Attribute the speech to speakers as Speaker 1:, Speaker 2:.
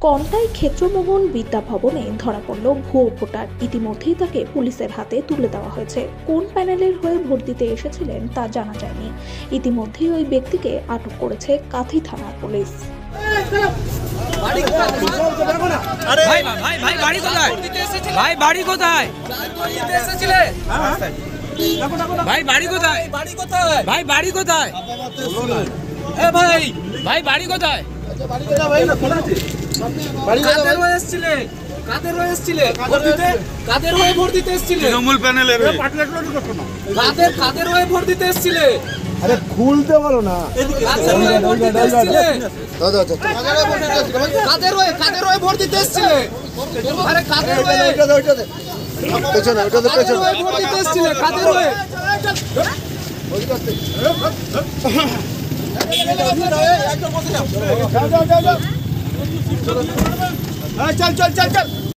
Speaker 1: কন্টাই ক্ষেত্রমোহন বিদ্যাভবনে ধরা পড়ল ভুয়ো ভোটার। ইতিমধ্যেই তাকে পুলিশের হাতে তুলে দেওয়া হয়েছে। কোন প্যানেলের হয়ে ভোট দিতে এসেছিলেন তা জানা যায়নি। ইতিমধ্যেই ওই ব্যক্তিকে আটক করেছে কাঁথি থানার পুলিশ।
Speaker 2: ভাই বাড়ি কোথায়? ভাই বাড়ি কোথায়? ভাই বাড়ি কোথায়? ভাই বাড়ি কোথায়?
Speaker 3: তৃণমূল প্যানেলের
Speaker 4: কাদের হয়ে ভোট দিতে এসেছিলে?
Speaker 5: আরে খুলতে বলো না।
Speaker 4: কাদের হয়ে ভোট দিতে এসেছিলে? কাদের হয়ে ভোট দিতে এসেছিলে? আরে কাদের হয়ে
Speaker 5: পেছনে ওটাতে
Speaker 4: কাদের হয়ে ভোট দিতে এসেছিলে? কাদের হয়ে?
Speaker 5: চল চল চল চল।